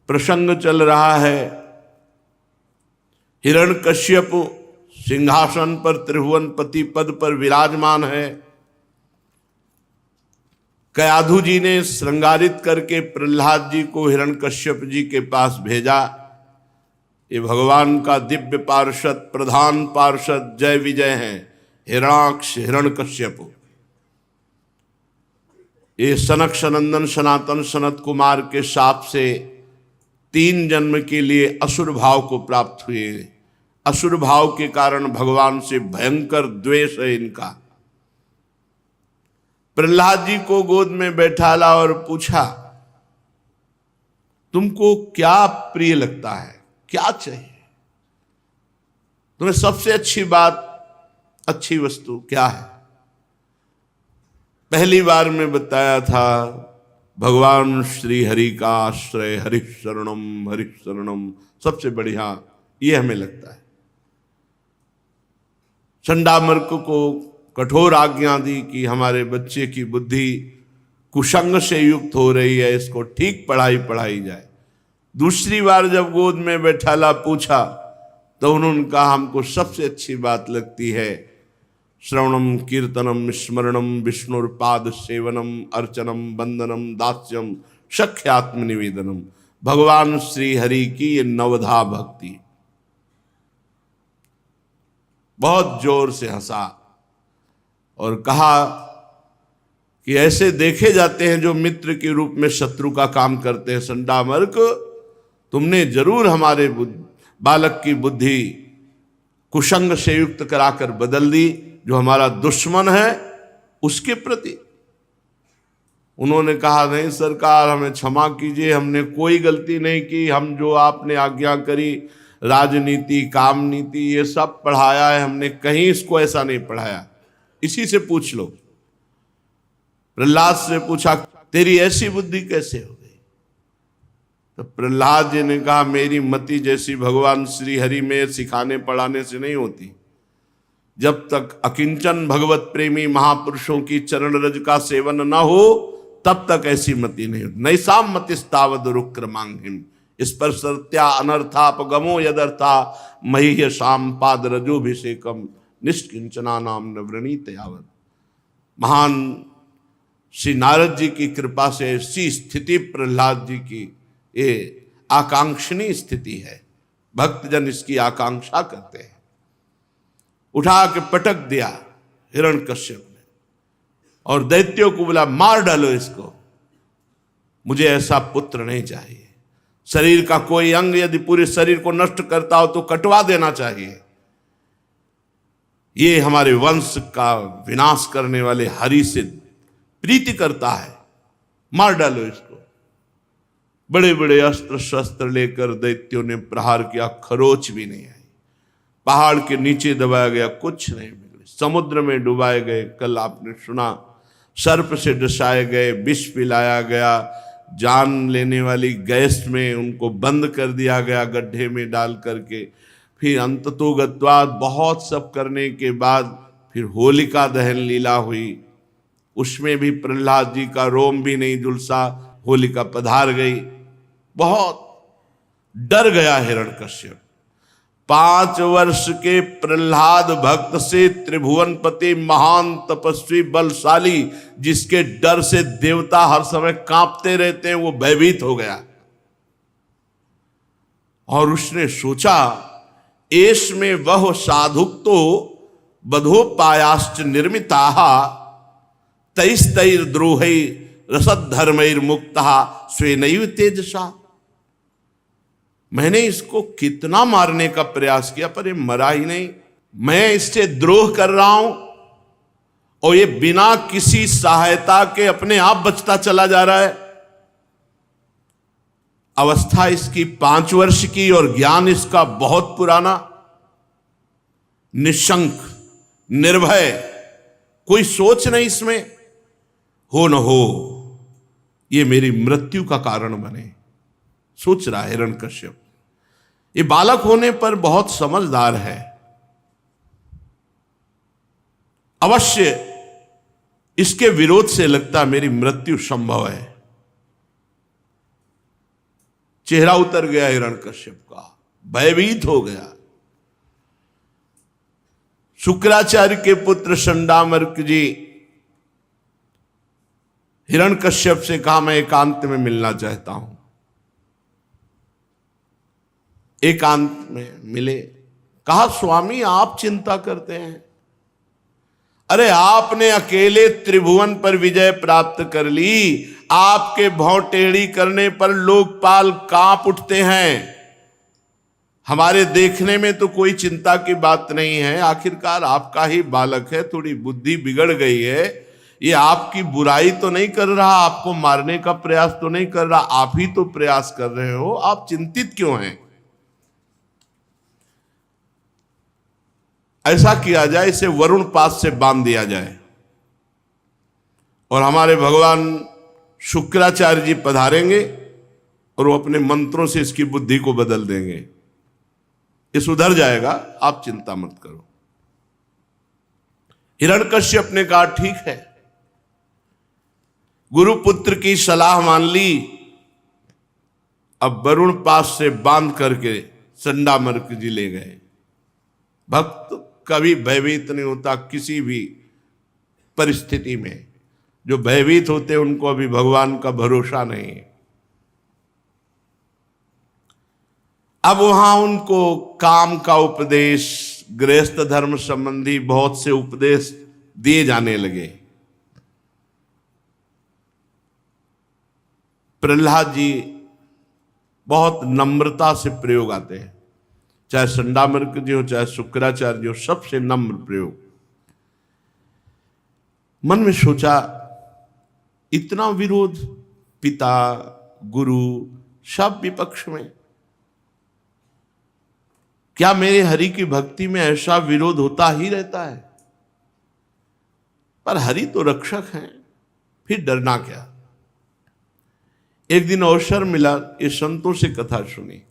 प्रसंग चल रहा है। हिरण्यकश्यप सिंहासन पर त्रिभुवनपति पद पर विराजमान है। कयाधु जी ने श्रृंगारित करके प्रहलाद जी को हिरण्यकश्यप जी के पास भेजा। ये भगवान का दिव्य पार्षद, प्रधान पार्षद जय विजय हैं, हिरणाक्ष हिरण्यकश्यप। ये सनक सनंदन सनातन सनत कुमार के शाप से 3 जन्म के लिए असुर भाव को प्राप्त हुए। असुर भाव के कारण भगवान से भयंकर द्वेष है इनका। प्रहलाद जी को गोद में बैठाला और पूछा, तुमको क्या प्रिय लगता है, क्या चाहिए, तुम्हें सबसे अच्छी बात, अच्छी वस्तु क्या है? पहली बार में बताया था भगवान श्री हरि का आश्रय, हरि शरणम सबसे बढ़िया ये हमें लगता है। चंडामर्क को कठोर आज्ञा दी कि हमारे बच्चे की बुद्धि कुसंग से युक्त हो रही है, इसको ठीक पढ़ाई जाए। दूसरी बार जब गोद में बैठाला पूछा तो उन्होंने कहा, हमको सबसे अच्छी बात लगती है श्रवणम कीर्तनम स्मरणम विष्णुर्पाद सेवनम अर्चनम वंदनम दास्यम सख्यात्म निवेदनम। भगवान श्री हरि की ये नवधा भक्ति। बहुत जोर से हंसा और कहा कि ऐसे देखे जाते हैं जो मित्र के रूप में शत्रु का काम करते हैं। संडामर्क, तुमने जरूर हमारे बालक की बुद्धि कुसंग से युक्त कराकर बदल दी। जो हमारा दुश्मन है उसके प्रति उन्होंने कहा, नहीं सरकार, हमें क्षमा कीजिए, हमने कोई गलती नहीं की। हम जो आपने आज्ञा करी, राजनीति काम नीति ये सब पढ़ाया है, हमने कहीं इसको ऐसा नहीं पढ़ाया, इसी से पूछ लो। प्रहलाद से पूछा, तेरी ऐसी बुद्धि कैसे हो गई? तो प्रहलाद जी ने कहा, मेरी मति जैसी भगवान श्री हरि में सिखाने पढ़ाने से नहीं होती। जब तक अकिंचन भगवत प्रेमी महापुरुषों की चरण रज का सेवन न हो तब तक ऐसी मति नहीं होती। नैसाम मतिस्तावद रुक्रमांगिम इस पर सत्या अनर्थापगमो यदर्था मह्य शाम पाद रजोभिषेकम निष्किंचना नाम नवरणीत यावत। महान श्री नारद जी की कृपा से ऐसी स्थिति प्रहलाद जी की ये आकांक्षणी स्थिति है। भक्तजन इसकी आकांक्षा करते हैं। उठा के पटक दिया हिरण्यकश्यप ने और दैत्यों को बोला, मार डालो इसको, मुझे ऐसा पुत्र नहीं चाहिए। शरीर का कोई अंग यदि पूरे शरीर को नष्ट करता हो तो कटवा देना चाहिए। ये हमारे वंश का विनाश करने वाले हरि से प्रीति करता है, मार डालो इसको। बड़े बड़े अस्त्र शस्त्र लेकर दैत्यों ने प्रहार किया, खरोच भी नहीं आई। पहाड़ के नीचे दबाया गया, कुछ नहीं मिले। समुद्र में डुबाए गए, कल आपने सुना। सर्प से डसाए गए, विष पिलाया गया, जान लेने वाली गैस में उनको बंद कर दिया गया गड्ढे में डाल करके। फिर अंततोगत्वा बहुत सब करने के बाद फिर होलिका दहन लीला हुई। उसमें भी प्रहलाद जी का रोम भी नहीं झुलसा, होलिका पधार गई। बहुत डर गया हिरण्यकश्यप। 5 वर्ष के प्रहलाद भक्त से त्रिभुवनपति महान तपस्वी बलशाली, जिसके डर से देवता हर समय कांपते रहते हैं, वो भयभीत हो गया और उसने सोचा, एष में वह साधुक्तो बधोपायाश्च निर्मिता तैस्तैर्द्रोहै रसद्धर्मैर्मुक्ता स्वेनैव तेजसा। मैंने इसको कितना मारने का प्रयास किया पर ये मरा ही नहीं। मैं इससे द्रोह कर रहा हूं और ये बिना किसी सहायता के अपने आप बचता चला जा रहा है। अवस्था इसकी 5 वर्ष की और ज्ञान इसका बहुत पुराना। निशंक, निर्भय, कोई सोच नहीं इसमें, हो न हो ये मेरी मृत्यु का कारण बने, सोच रहा है हिरण्यकश्यप। ये बालक होने पर बहुत समझदार है। अवश्य इसके विरोध से लगता मेरी मृत्यु संभव है। चेहरा उतर गया हिरण्यकश्यप का, भयभीत हो गया। शुक्राचार्य के पुत्र संडामर्क जी हिरण्यकश्यप से कहा, मैं एकांत में मिलना चाहता हूं। एकांत में मिले। कहा, स्वामी आप चिंता करते हैं, अरे आपने अकेले त्रिभुवन पर विजय प्राप्त कर ली, आपके भौं टेढ़ी करने पर लोकपाल कांप उठते हैं। हमारे देखने में तो कोई चिंता की बात नहीं है, आखिरकार आपका ही बालक है, थोड़ी बुद्धि बिगड़ गई है, ये आपकी बुराई तो नहीं कर रहा, आपको मारने का प्रयास तो नहीं कर रहा, आप ही तो प्रयास कर रहे हो, आप चिंतित क्यों हैं? ऐसा किया जाए, इसे वरुण पास से बांध दिया जाए और हमारे भगवान शुक्राचार्य जी पधारेंगे और वो अपने मंत्रों से इसकी बुद्धि को बदल देंगे, ये सुधर जाएगा, आप चिंता मत करो। हिरण्यकश्यप ने कहा, ठीक है, गुरुपुत्र की सलाह मान ली, अब वरुण पास से बांध करके संडामर्क जी ले गए। भक्त कभी भयभीत नहीं होता किसी भी परिस्थिति में, जो भयभीत होते हैं उनको अभी भगवान का भरोसा नहीं है। अब वहां उनको काम का उपदेश, गृहस्थ धर्म संबंधी बहुत से उपदेश दिए जाने लगे। प्रहलाद जी बहुत नम्रता से प्रयोग आते हैं, चाहे संडामर्क जी हो चाहे शुक्राचार्य जी हो, सबसे नम्र प्रयोग। मन में सोचा, इतना विरोध, पिता गुरु सब विपक्ष में, क्या मेरे हरि की भक्ति में ऐसा विरोध होता ही रहता है? पर हरि तो रक्षक हैं, फिर डरना क्या। एक दिन अवसर मिला, ये संतों से कथा सुनी,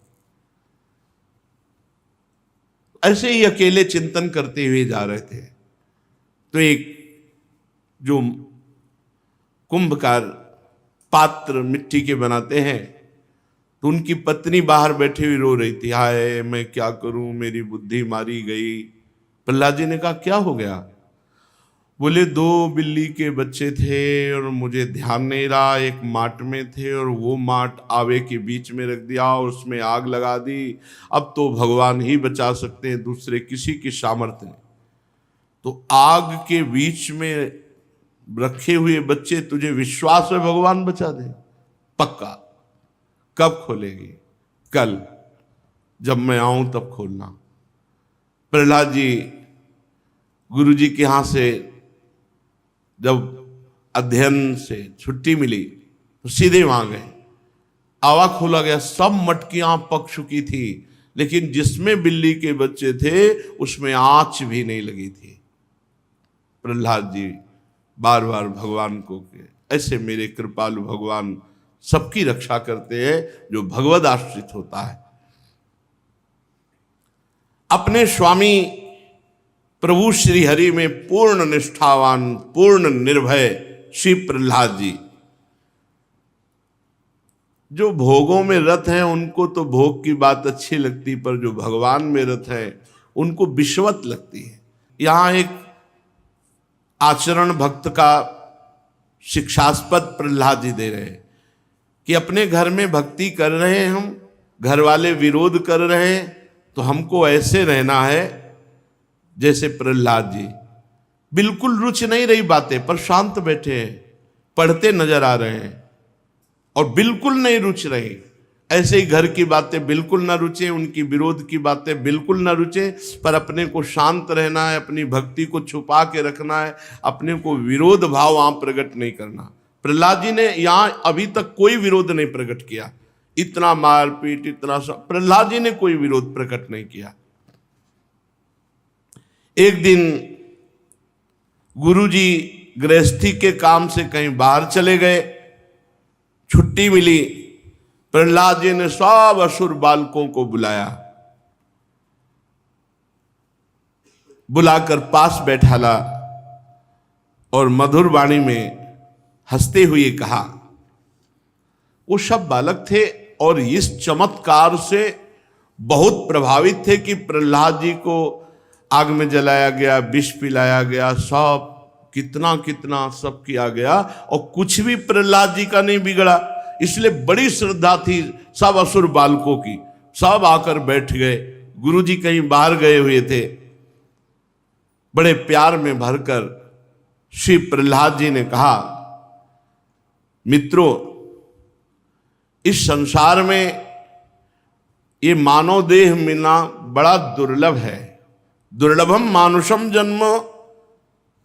ऐसे ही अकेले चिंतन करते हुए जा रहे थे, तो एक जो कुंभकार पात्र मिट्टी के बनाते हैं, तो उनकी पत्नी बाहर बैठी हुई रो रही थी, हाय मैं क्या करूं, मेरी बुद्धि मारी गई। प्रहलाद जी ने कहा, क्या हो गया? बोले, 2 बिल्ली के बच्चे थे और मुझे ध्यान नहीं रहा, एक माट में थे और वो माट आवे के बीच में रख दिया और उसमें आग लगा दी। अब तो भगवान ही बचा सकते हैं, दूसरे किसी की सामर्थ्य नहीं। तो आग के बीच में रखे हुए बच्चे, तुझे विश्वास है भगवान बचा दे? पक्का। कब खोलेगी? कल, जब मैं आऊं तब खोलना। प्रहलाद जी गुरु जी के यहां से जब अध्ययन से छुट्टी मिली तो सीधे वहां गए। आवा खोला गया, सब मटकियां पक चुकी थी, लेकिन जिसमें बिल्ली के बच्चे थे उसमें आंच भी नहीं लगी थी। प्रहलाद जी बार बार भगवान को के, ऐसे मेरे कृपालु भगवान सबकी रक्षा करते हैं जो भगवद आश्रित होता है। अपने स्वामी प्रभु श्री हरि में पूर्ण निष्ठावान, पूर्ण निर्भय श्री प्रहलाद जी, जो भोगों में रत हैं उनको तो भोग की बात अच्छी लगती, पर जो भगवान में रत है उनको विश्वत लगती है। यहां एक आचरण भक्त का शिक्षास्पद प्रहलाद जी दे रहे हैं कि अपने घर में भक्ति कर रहे हैं हम, घर वाले विरोध कर रहे हैं, तो हमको ऐसे रहना है जैसे प्रहलाद जी, बिल्कुल रुचि नहीं रही बातें पर शांत बैठे हैं, पढ़ते नजर आ रहे हैं और बिल्कुल नहीं रुचि रही। ऐसे ही घर की बातें बिल्कुल ना रुचे, उनकी विरोध की बातें बिल्कुल ना रुचे, पर अपने को शांत रहना है, अपनी भक्ति को छुपा के रखना है, अपने को विरोध भाव वहां प्रकट नहीं करना। प्रहलाद जी ने यहां अभी तक कोई विरोध नहीं प्रकट किया, इतना मारपीट, इतना प्रहलाद जी ने कोई विरोध प्रकट नहीं किया। एक दिन गुरुजी गृहस्थी के काम से कहीं बाहर चले गए, छुट्टी मिली, प्रहलाद जी ने सब असुर बालकों को बुलाया, बुलाकर पास बैठाला और मधुर वाणी में हंसते हुए कहा, वो सब बालक थे और इस चमत्कार से बहुत प्रभावित थे कि प्रहलाद जी को आग में जलाया गया, विष पिलाया गया, सब कितना कितना सब किया गया और कुछ भी प्रहलाद जी का नहीं बिगड़ा। इसलिए बड़ी श्रद्धा थी सब असुर बालकों की, सब आकर बैठ गए। गुरु जी कहीं बाहर गए हुए थे, बड़े प्यार में भरकर श्री प्रहलाद जी ने कहा, मित्रों, इस संसार में ये मानव देह मिलना बड़ा दुर्लभ है। दुर्लभम मानुषम जन्म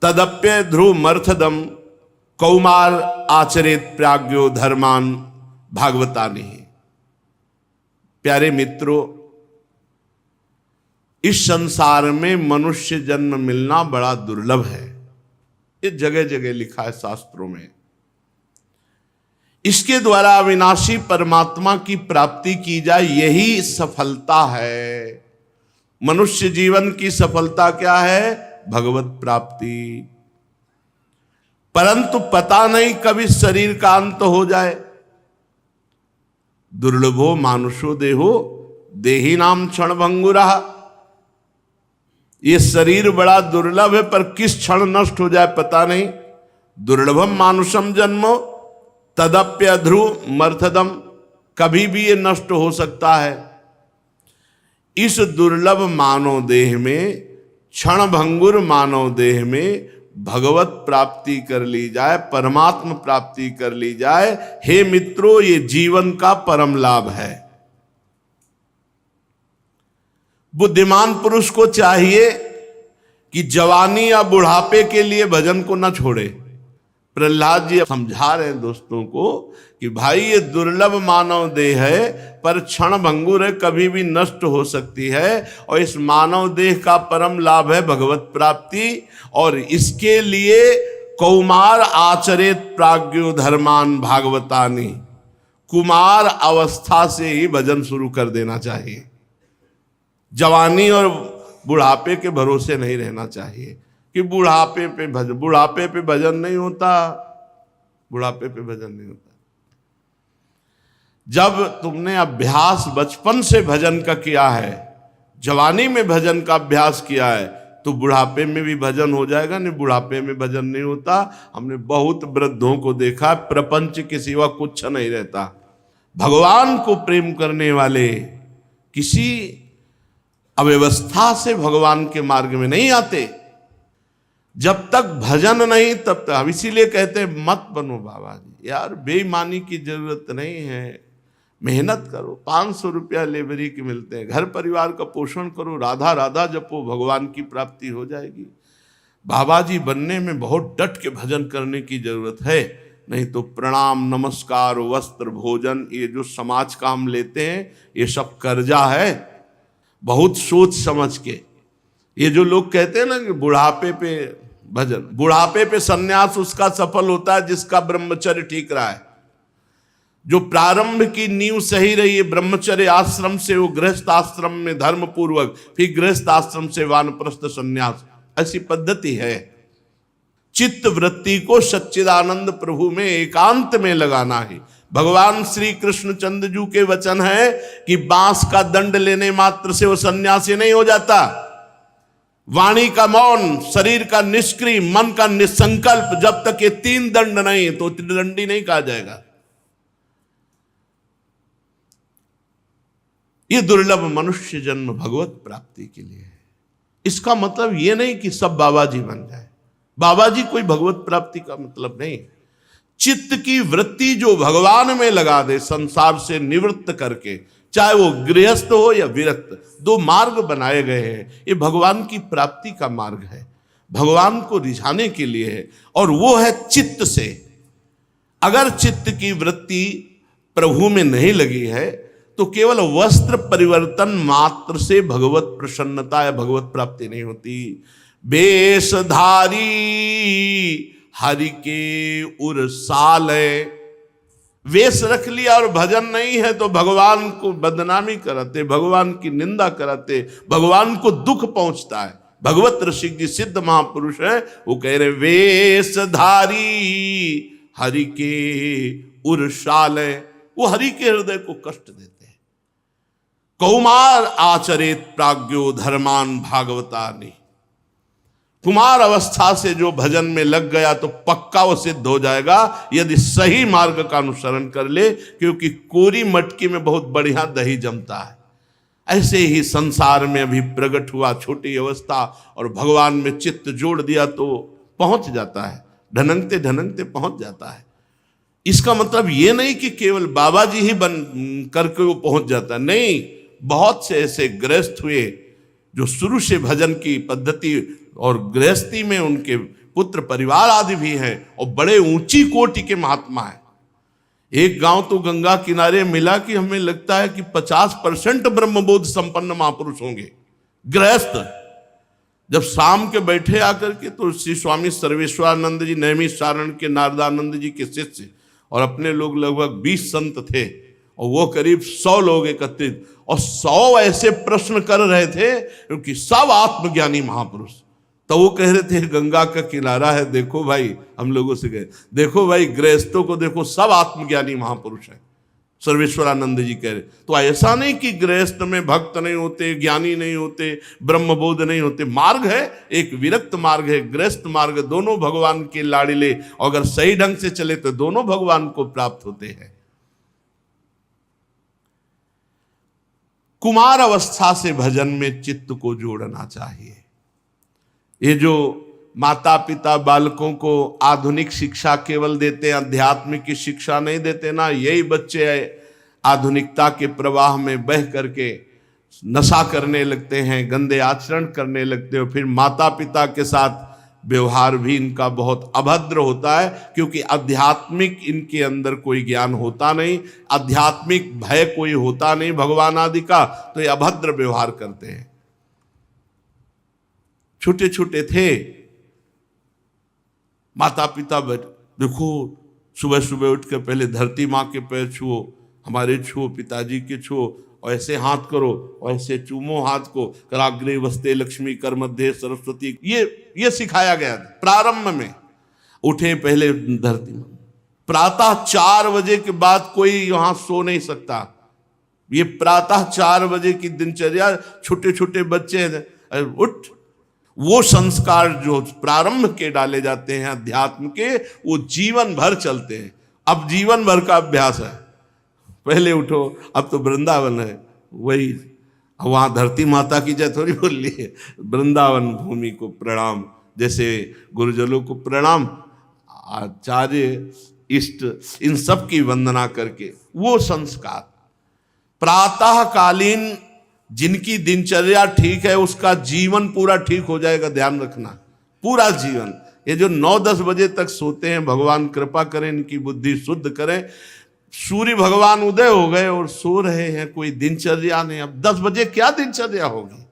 तदप्य ध्रुव मर्थदम कौमार आचरेत प्राज्ञो धर्मान भागवतानि। प्यारे मित्रों, इस संसार में मनुष्य जन्म मिलना बड़ा दुर्लभ है। ये जगह जगह लिखा है शास्त्रों में। इसके द्वारा अविनाशी परमात्मा की प्राप्ति की जाए, यही सफलता है। मनुष्य जीवन की सफलता क्या है? भगवत प्राप्ति। परंतु पता नहीं कभी शरीर का अंत हो जाए। दुर्लभो मानुषो देहो देही नाम क्षण भंगुरा। ये शरीर बड़ा दुर्लभ है, पर किस क्षण नष्ट हो जाए पता नहीं। दुर्लभम मानुषम जन्मो तदप्य ध्रुव मर्थदम। कभी भी ये नष्ट हो सकता है। इस दुर्लभ मानव देह में, क्षण भंगुर मानव देह में भगवत प्राप्ति कर ली जाए, परमात्म प्राप्ति कर ली जाए। हे मित्रों, ये जीवन का परम लाभ है। बुद्धिमान पुरुष को चाहिए कि जवानी या बुढ़ापे के लिए भजन को न छोड़े। प्रहलाद जी समझा रहे हैं दोस्तों को कि भाई ये दुर्लभ मानव देह है, पर क्षण भंगुर है, कभी भी नष्ट हो सकती है। और इस मानव देह का परम लाभ है भगवत प्राप्ति। और इसके लिए कौमार आचरेत प्राज्ञो धर्मान भागवतानि। कुमार अवस्था से ही भजन शुरू कर देना चाहिए। जवानी और बुढ़ापे के भरोसे नहीं रहना चाहिए कि बुढ़ापे पे भजन नहीं होता। बुढ़ापे पे भजन नहीं होता। जब तुमने अभ्यास बचपन से भजन का किया है, जवानी में भजन का अभ्यास किया है, तो बुढ़ापे में भी भजन हो जाएगा। नहीं, बुढ़ापे में भजन नहीं होता। हमने बहुत वृद्धों को देखा, प्रपंच के सिवा कुछ नहीं रहता। भगवान को प्रेम करने वाले किसी अव्यवस्था से भगवान के मार्ग में नहीं आते। जब तक भजन नहीं तब तक। इसीलिए कहते हैं मत बनो बाबा जी, यार बेईमानी की जरूरत नहीं है। मेहनत करो, 500 रुपया लेबरी के मिलते हैं, घर परिवार का पोषण करो, राधा राधा जपो, भगवान की प्राप्ति हो जाएगी। बाबा जी बनने में बहुत डट के भजन करने की जरूरत है। नहीं तो प्रणाम, नमस्कार, वस्त्र, भोजन, ये जो समाज का हम लेते हैं, ये सब कर्जा है। बहुत सोच समझ के। ये जो लोग कहते हैं ना कि बुढ़ापे पे भजन, बुढ़ापे पे सन्यास उसका सफल होता है जिसका ब्रह्मचर्य ठीक रहा है। जो प्रारंभ की नींव सही रही है ब्रह्मचर्य आश्रम से, वो गृहस्थ आश्रम में धर्म पूर्वक, फिर गृहस्थ आश्रम से वानप्रस्थ संन्यास, ऐसी पद्धति है। चित्त वृत्ति को सच्चिदानंद प्रभु में एकांत में लगाना है। भगवान श्री कृष्ण चंद्र जी के वचन है कि बांस का दंड लेने मात्र से वो सन्यासी नहीं हो जाता। वाणी का मौन, शरीर का निष्क्रिय, मन का निसंकल्प, जब तक ये 3 दंड नहीं तो त्रिदंडी नहीं कहा जाएगा। ये दुर्लभ मनुष्य जन्म भगवत प्राप्ति के लिए है। इसका मतलब ये नहीं कि सब बाबा जी बन जाए। बाबा जी कोई भगवत प्राप्ति का मतलब नहीं। चित्त की वृत्ति जो भगवान में लगा दे, संसार से निवृत्त करके, चाहे वो गृहस्थ हो या विरक्त, 2 मार्ग बनाए गए हैं। ये भगवान की प्राप्ति का मार्ग है, भगवान को रिझाने के लिए है। और वो है चित्त से। अगर चित्त की वृत्ति प्रभु में नहीं लगी है तो केवल वस्त्र परिवर्तन मात्र से भगवत प्रसन्नता या भगवत प्राप्ति नहीं होती। वेशधारी हरि के उरसाल है। वेश रख लिया और भजन नहीं है तो भगवान को बदनामी कराते, भगवान की निंदा कराते, भगवान को दुख पहुंचता है। भगवत ऋषि जी सिद्ध महापुरुष है, वो कह रहे वेशधारी हरि के उरसाल है। वो हरि के हृदय को कष्ट देते हैं। कौमार आचरेत प्राज्ञो धर्मान भागवतानि, कुमार अवस्था से जो भजन में लग गया तो पक्का वो सिद्ध हो जाएगा यदि सही मार्ग का अनुसरण कर ले, क्योंकि कोरी मटकी में बहुत बढ़िया दही जमता है। ऐसे ही संसार में अभी प्रकट हुआ छोटी अवस्था और भगवान में चित्त जोड़ दिया तो पहुंच जाता है, ढनंगते ढनंगते पहुंच जाता है। इसका मतलब ये नहीं कि केवल बाबा जी ही बन करके वो पहुंच जाता, नहीं, बहुत से ऐसे गृहस्थ हुए जो शुरू से भजन की पद्धति और गृहस्थी में उनके पुत्र परिवार आदि भी हैं और बड़े ऊंची कोटि के महात्मा हैं। एक गांव तो गंगा किनारे मिला कि हमें लगता है कि 50% ब्रह्मबोध संपन्न महापुरुष होंगे गृहस्थ। जब शाम के बैठे आकर के तो श्री स्वामी सर्वेश्वरानंद जी नैमिषारण्य के नारदानंद जी के शिष्य और अपने लोग लगभग 20 संत थे और वो करीब 100 लोग एकत्रित, और 100 ऐसे प्रश्न कर रहे थे क्योंकि सब आत्मज्ञानी महापुरुष। तो वो कह रहे थे गंगा का किनारा है, देखो भाई, हम लोगों से गए, देखो भाई गृहस्थों को देखो, सब आत्मज्ञानी महापुरुष है। सर्वेश्वरानंद जी कह रहे, तो ऐसा नहीं कि गृहस्थ में भक्त नहीं होते, ज्ञानी नहीं होते, ब्रह्मबोध नहीं होते। मार्ग है, एक विरक्त मार्ग है, गृहस्थ मार्ग, दोनों भगवान के लाड़िले, और अगर सही ढंग से चले तो दोनों भगवान को प्राप्त होते हैं। कुमार अवस्था से भजन में चित्त को जोड़ना चाहिए। ये जो माता पिता बालकों को आधुनिक शिक्षा केवल देते हैं, आध्यात्मिक की शिक्षा नहीं देते ना, यही बच्चे आधुनिकता के प्रवाह में बह करके नशा करने लगते हैं, गंदे आचरण करने लगते हैं। फिर माता पिता के साथ व्यवहार भी इनका बहुत अभद्र होता है, क्योंकि आध्यात्मिक इनके अंदर कोई ज्ञान होता नहीं, आध्यात्मिक भय कोई होता नहीं भगवान आदि का, तो ये अभद्र व्यवहार करते हैं। छोटे छोटे थे, माता पिता देखो सुबह सुबह उठ कर पहले धरती माँ के पैर छुओ, हमारे छुओ, पिताजी के छुओ, और ऐसे हाथ करो, और ऐसे चूमो हाथ को, कराग्रे वस्ते लक्ष्मी कर मध्य सरस्वती, ये सिखाया गया था प्रारंभ में। उठे पहले धरती माँ, प्रातः 4 बजे के बाद कोई वहां सो नहीं सकता। ये प्रातः 4 बजे की दिनचर्या, छोटे छोटे बच्चे उठ, वो संस्कार जो प्रारंभ के डाले जाते हैं अध्यात्म के, वो जीवन भर चलते हैं। अब जीवन भर का अभ्यास है, पहले उठो, अब तो वृंदावन है, वही वहाँ धरती माता की जय थोड़ी बोल ली है, वृंदावन भूमि को प्रणाम, जैसे गुरुजनों को प्रणाम, आचार्य इष्ट इन सब की वंदना करके वो संस्कार। प्रातःकालीन जिनकी दिनचर्या ठीक है उसका जीवन पूरा ठीक हो जाएगा, ध्यान रखना, पूरा जीवन। ये जो 9-10 बजे तक सोते हैं, भगवान कृपा करें इनकी बुद्धि शुद्ध करें। सूर्य भगवान उदय हो गए और सो रहे हैं, कोई दिनचर्या नहीं। अब 10 बजे क्या दिनचर्या होगी?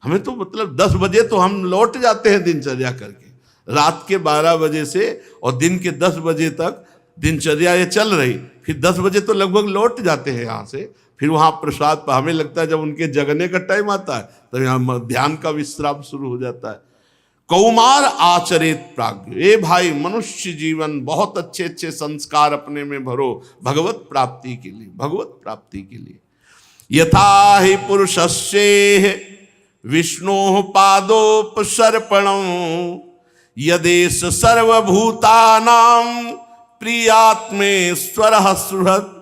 हमें तो मतलब 10 बजे तो हम लौट जाते हैं दिनचर्या करके, रात के 12 बजे से और दिन के 10 बजे तक दिनचर्या ये चल रही, फिर 10 बजे तो लगभग लौट जाते हैं यहाँ से। फिर वहाँ प्रसाद पर हमें लगता है जब उनके जगने का टाइम आता है तब यहाँ ध्यान का विश्राम शुरू हो जाता है। कौमार आचरित प्राज्ञ, ए भाई मनुष्य जीवन बहुत अच्छे अच्छे संस्कार अपने में भरो भगवत प्राप्ति के लिए, भगवत प्राप्ति के लिए। यथा ही पुरुषस्येह विष्णोः पादोपसर्पणं यदेश सर्वभूतानां प्रियात्मेश्वरः सुहृत्।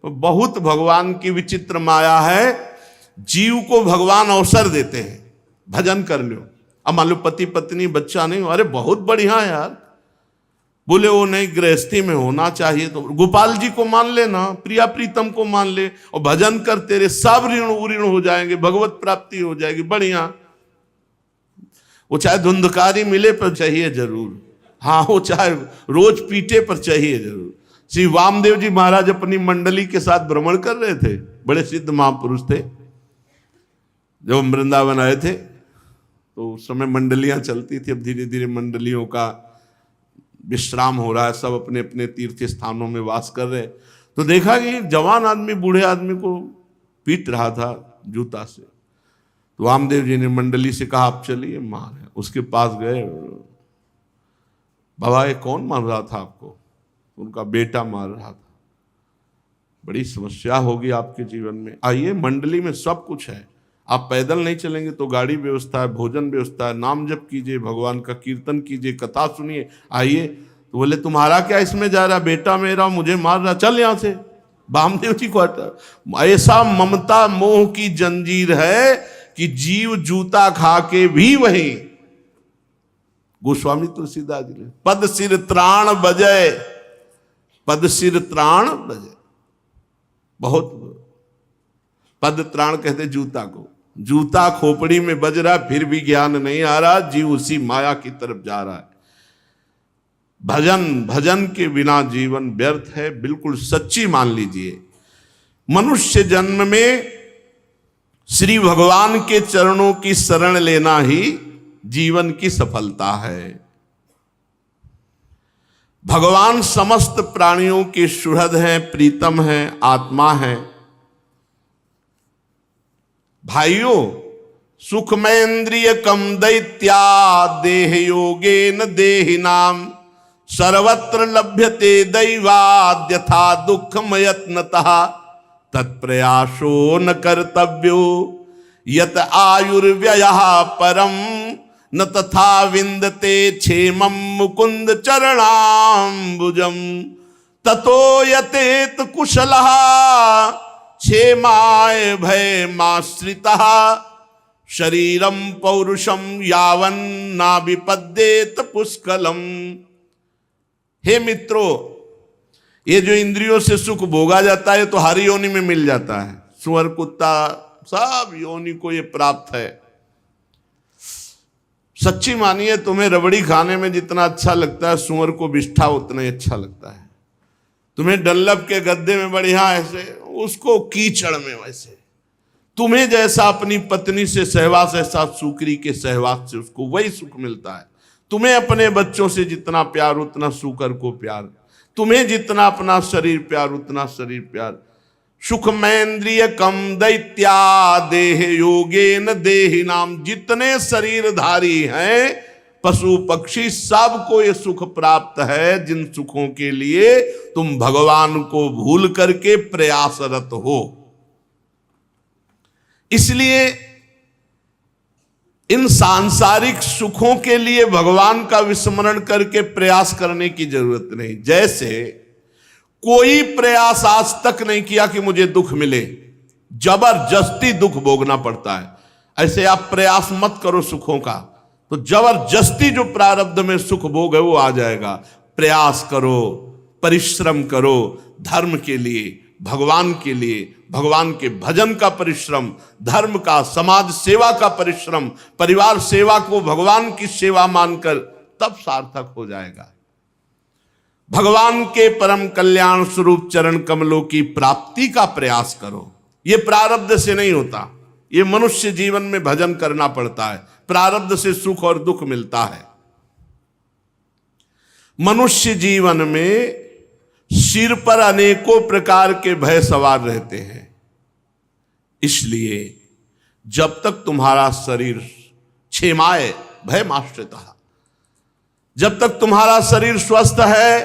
बहुत भगवान की विचित्र माया है, जीव को भगवान अवसर देते हैं, भजन कर लो। अब मान लो पति पत्नी बच्चा नहीं, अरे बहुत बढ़िया यार, बोले वो नहीं गृहस्थी में होना चाहिए तो गोपाल जी को मान लेना, प्रिया प्रीतम को मान ले और भजन कर, तेरे सब ऋण उऋण हो जाएंगे, भगवत प्राप्ति हो जाएगी, बढ़िया। वो चाहे धुंधकारी मिले पर चाहिए जरूर, हाँ वो चाहे रोज पीटे पर चाहिए जरूर। श्री वामदेव जी महाराज अपनी मंडली के साथ भ्रमण कर रहे थे, बड़े सिद्ध महापुरुष थे। जब वृंदावन आए थे तो उस समय मंडलियां चलती थी, अब धीरे धीरे मंडलियों का विश्राम हो रहा है, सब अपने अपने तीर्थ स्थानों में वास कर रहे। तो देखा कि जवान आदमी बूढ़े आदमी को पीट रहा था जूता से। तो वामदेव जी ने मंडली से कहा आप चलिए मार है। उसके पास गए, बाबा ये कौन मार रहा था आपको? उनका बेटा मार रहा था। बड़ी समस्या होगी आपके जीवन में। आइए, मंडली में सब कुछ है, आप पैदल नहीं चलेंगे तो गाड़ी व्यवस्था है, भोजन व्यवस्था है, नाम जप कीजिए, भगवान का कीर्तन कीजिए, कथा सुनिए। आइए, तो बोले तुम्हारा क्या इसमें जा रहा, बेटा मेरा मुझे मार रहा, चल यहां से। वामदेव जी को ऐसा ममता मोह की जंजीर है कि जीव जूता खा के भी वही। गोस्वामी तुलसीदास जी, पद सिर त्राण बजय, पद सिर त्राण बजय। बहुत पद त्राण कहते जूता को, जूता खोपड़ी में बज रहा फिर भी ज्ञान नहीं आ रहा, जीव उसी माया की तरफ जा रहा है। भजन के बिना जीवन व्यर्थ है, बिल्कुल सच्ची मान लीजिए। मनुष्य जन्म में श्री भगवान के चरणों की शरण लेना ही जीवन की सफलता है। भगवान समस्त प्राणियों के सुहृद हैं, प्रीतम हैं, आत्मा हैं। भाइयों, सुखमेन्द्रिय कम दैत्या देह योगेन देहिनाम सर्वत्र लभ्यते दैवाद यथा दुःखमयत्नतः तत्प्रयासो न कर्तव्यो यत आयुर्व्ययः परम न तथा विन्दते क्षेमं मुकुंद चरणाम्बुजम ततो यतेत कुशलः क्षेमाय भयमाश्रितः शरीरम पौरुषम यावन्ना विपद्येत पुष्कलम। हे मित्रों, ये जो इंद्रियों से सुख भोगा जाता है तो हर योनि में मिल जाता है। सुअर, कुत्ता, सब योनि को ये प्राप्त है। सच्ची मानिए, तुम्हें रबड़ी खाने में जितना अच्छा लगता है, सुअर को बिष्ठा उतना ही अच्छा लगता है। तुम्हें डल्लब के गद्दे में बढ़िया ऐसे, उसको कीचड़ में वैसे। तुम्हें जैसा अपनी पत्नी से सहवास, ऐसा सूकरी के सहवास से उसको वही सुख मिलता है। तुम्हें अपने बच्चों से जितना प्यार उतना सूकर को प्यार, तुम्हें जितना अपना शरीर प्यार उतना शरीर प्यार। सुखमेन्द्रिय कम दैत्या देह योगेन देहिनाम। जितने शरीरधारी हैं पशु पक्षी, सबको ये सुख प्राप्त है जिन सुखों के लिए तुम भगवान को भूल करके प्रयासरत हो। इसलिए इन सांसारिक सुखों के लिए भगवान का विस्मरण करके प्रयास करने की जरूरत नहीं। जैसे कोई प्रयास आज तक नहीं किया कि मुझे दुख मिले, जबरदस्ती दुख भोगना पड़ता है। ऐसे आप प्रयास मत करो सुखों का, तो जबरदस्ती जो प्रारब्ध में सुख भोग है वो आ जाएगा। प्रयास करो, परिश्रम करो, धर्म के लिए, भगवान के लिए, भगवान के भजन का परिश्रम, धर्म का, समाज सेवा का परिश्रम, परिवार सेवा को भगवान की सेवा मानकर, तब सार्थक हो जाएगा। भगवान के परम कल्याण स्वरूप चरण कमलों की प्राप्ति का प्रयास करो। यह प्रारब्ध से नहीं होता, यह मनुष्य जीवन में भजन करना पड़ता है। प्रारब्ध से सुख और दुख मिलता है। मनुष्य जीवन में सिर पर अनेकों प्रकार के भय सवार रहते हैं। इसलिए जब तक तुम्हारा शरीर क्षेमाय भयमाश्रितः, जब तक तुम्हारा शरीर स्वस्थ है,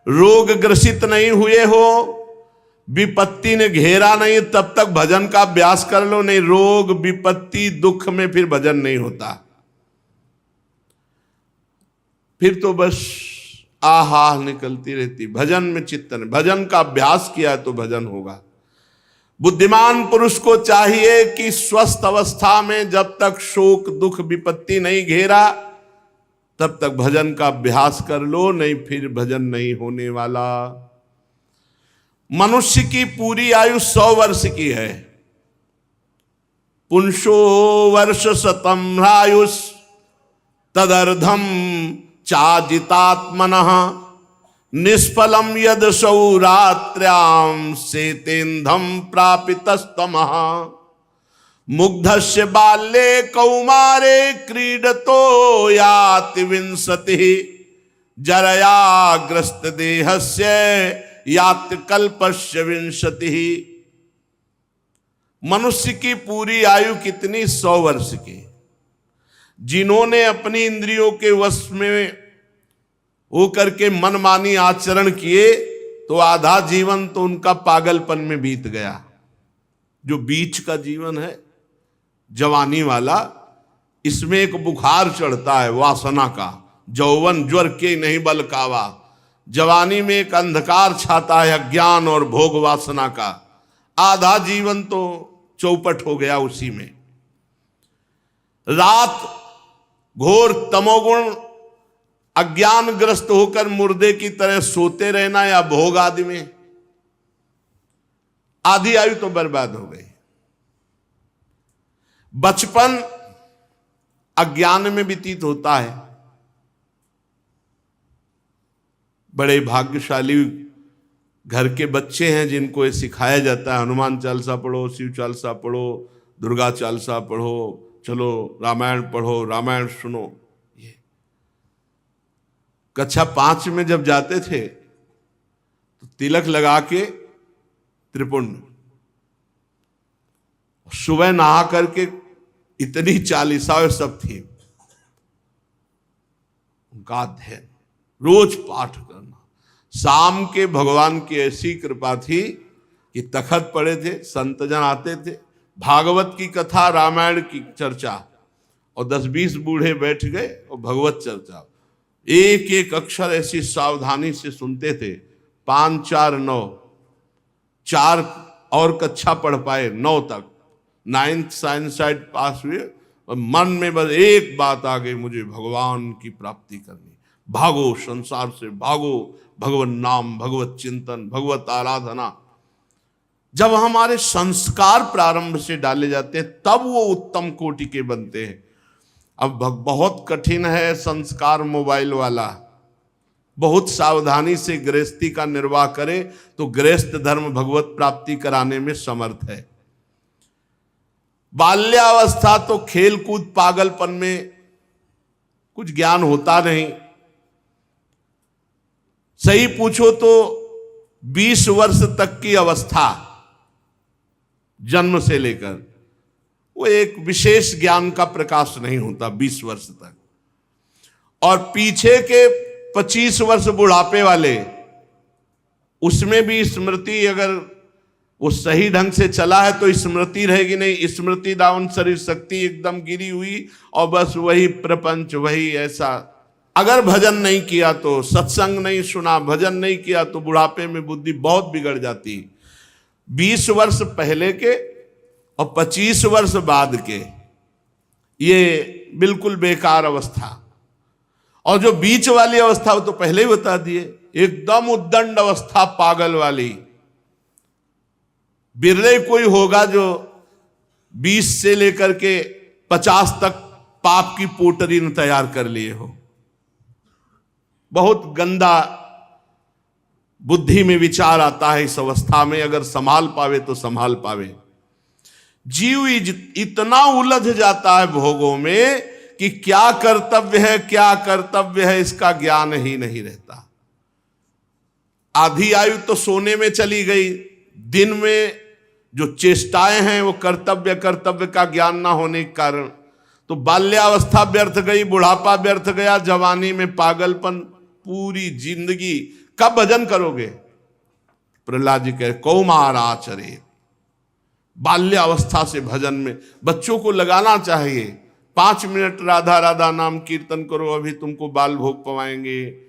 रोग ग्रसित नहीं हुए हो, विपत्ति ने घेरा नहीं, तब तक भजन का अभ्यास कर लो। नहीं, रोग विपत्ति दुख में फिर भजन नहीं होता। फिर तो बस आहा निकलती रहती। भजन में चित्तन, भजन का अभ्यास किया है तो भजन होगा। बुद्धिमान पुरुष को चाहिए कि स्वस्थ अवस्था में जब तक शोक दुख विपत्ति नहीं घेरा तब तक भजन का अभ्यास कर लो, नहीं फिर भजन नहीं होने वाला। मनुष्य की पूरी आयु 100 वर्ष की है। पुंसो वर्ष शतम आयुष तदर्धम चाजितात्मनः निष्फलम यद सौरात्र्याम सेतेन्धम प्रापितस्तमः मुग्धस्य बाल्ये कौमारे क्रीडतो याति विंशतिः जरयाग्रस्त देहस्य याति कल्पस्य विंशतिः। मनुष्य की पूरी आयु कितनी? 100 वर्ष की। जिन्होंने अपनी इंद्रियों के वश में होकर के मनमानी आचरण किए तो आधा जीवन तो उनका पागलपन में बीत गया। जो बीच का जीवन है जवानी वाला, इसमें एक बुखार चढ़ता है वासना का, यौवन ज्वर के नहीं बल कावा। जवानी में एक अंधकार छाता है अज्ञान और भोग वासना का। आधा जीवन तो चौपट हो गया उसी में। रात घोर तमोगुण अज्ञानग्रस्त होकर मुर्दे की तरह सोते रहना या भोग आदि में, आधी आयु तो बर्बाद हो गई। बचपन अज्ञान में व्यतीत होता है। बड़े भाग्यशाली घर के बच्चे हैं जिनको ये सिखाया जाता है, हनुमान चालीसा पढ़ो, शिव चालीसा पढ़ो, दुर्गा चालीसा पढ़ो, चलो रामायण पढ़ो, रामायण सुनो। ये कक्षा 5 में जब जाते थे तो तिलक लगा के त्रिपुंड, सुबह नहा करके इतनी चालीसा सब थी। उनका अध्ययन, रोज पाठ करना। शाम के भगवान की ऐसी कृपा थी कि तखत पड़े थे, संतजन आते थे, भागवत की कथा, रामायण की चर्चा, और 10-20 बूढ़े बैठ गए और भगवत चर्चा। एक एक अक्षर ऐसी सावधानी से सुनते थे। 5, 4, 9, 4 और कक्षा पढ़ पाए 9 तक। 9th साइंस साइड पास हुए और मन में बस एक बात आ गई, मुझे भगवान की प्राप्ति करनी। भागो संसार से, भागो भगवत नाम, भगवत चिंतन, भगवत आराधना। जब हमारे संस्कार प्रारंभ से डाले जाते हैं तब वो उत्तम कोटि के बनते हैं। अब बहुत कठिन है संस्कार मोबाइल वाला। बहुत सावधानी से गृहस्थी का निर्वाह करे तो गृहस्थ धर्म भगवत प्राप्ति कराने में समर्थ है। बाल्यावस्था तो खेल कूद पागलपन में कुछ ज्ञान होता नहीं। सही पूछो तो 20 वर्ष तक की अवस्था, जन्म से लेकर, वो एक विशेष ज्ञान का प्रकाश नहीं होता 20 वर्ष तक। और पीछे के 25 वर्ष बुढ़ापे वाले, उसमें भी स्मृति अगर वो सही ढंग से चला है तो स्मृति रहेगी नहीं। स्मृति डाउन, शरीर शक्ति एकदम गिरी हुई और बस वही प्रपंच, वही ऐसा। अगर भजन नहीं किया तो, सत्संग नहीं सुना, भजन नहीं किया तो बुढ़ापे में बुद्धि बहुत बिगड़ जाती। 20 वर्ष पहले के और 25 वर्ष बाद के, ये बिल्कुल बेकार अवस्था। और जो बीच वाली अवस्था वो तो पहले ही बता दिए, एकदम उद्दंड अवस्था पागल वाली। बिरले कोई होगा जो 20 से लेकर के 50 तक पाप की पोटरी न तैयार कर लिए हो। बहुत गंदा बुद्धि में विचार आता है इस अवस्था में। अगर संभाल पावे तो संभाल पावे। जीव इतना उलझ जाता है भोगों में कि क्या कर्तव्य है, क्या कर्तव्य है, इसका ज्ञान ही नहीं रहता। आधी आयु तो सोने में चली गई। दिन में जो चेष्टाएं हैं वो कर्तव्य का ज्ञान ना होने के कारण, तो बाल्यावस्था व्यर्थ गई, बुढ़ापा व्यर्थ गया, जवानी में पागलपन, पूरी जिंदगी। कब भजन करोगे? प्रहलाद जी कहे कौमार आचरे। बाल्यावस्था से भजन में बच्चों को लगाना चाहिए। 5 मिनट राधा राधा नाम कीर्तन करो, अभी तुमको बाल भोग पवाएंगे।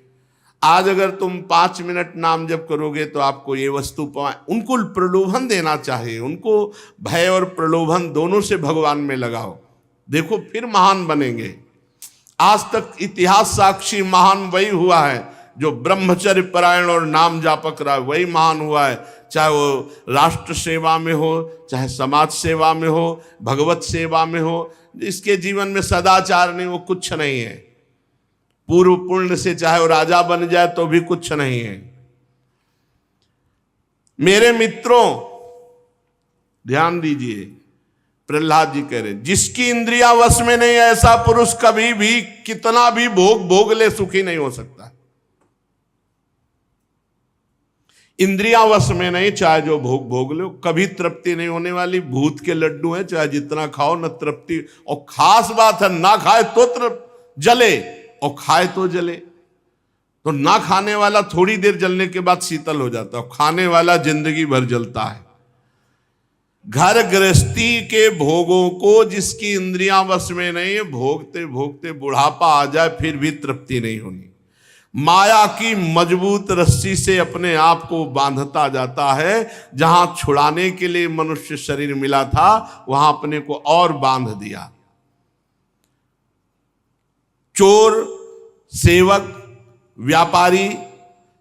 आज अगर तुम 5 मिनट नाम जप करोगे तो आपको ये वस्तु पाए। उनको प्रलोभन देना चाहिए। उनको भय और प्रलोभन दोनों से भगवान में लगाओ, देखो फिर महान बनेंगे। आज तक इतिहास साक्षी महान वही हुआ है जो ब्रह्मचर्य परायण और नाम जापक रहा, वही महान हुआ है। चाहे वो राष्ट्र सेवा में हो, चाहे समाज सेवा में हो, भगवत सेवा में हो। जिसके जीवन में सदाचार नहीं वो कुछ नहीं है। पूर्व पुण्य से चाहे वो राजा बन जाए तो भी कुछ नहीं है। मेरे मित्रों ध्यान दीजिए, प्रहलाद जी कह रहे जिसकी इंद्रियां वश में नहीं ऐसा पुरुष कभी भी कितना भी भोग ले सुखी नहीं हो सकता। इंद्रियां वश में नहीं, चाहे जो भोग लो, कभी तृप्ति नहीं होने वाली। भूत के लड्डू हैं, चाहे जितना खाओ न तृप्ति। और खास बात है ना खाए तो जले और खाए तो जले। तो ना खाने वाला थोड़ी देर जलने के बाद शीतल हो जाता है, खाने वाला जिंदगी भर जलता है। घर गृहस्थी के भोगों को जिसकी इंद्रियां वश में नहीं है, भोगते भोगते बुढ़ापा आ जाए फिर भी तृप्ति नहीं होनी। माया की मजबूत रस्सी से अपने आप को बांधता जाता है। जहां छुड़ाने के लिए मनुष्य शरीर मिला था वहां अपने को और बांध दिया। चोर, सेवक, व्यापारी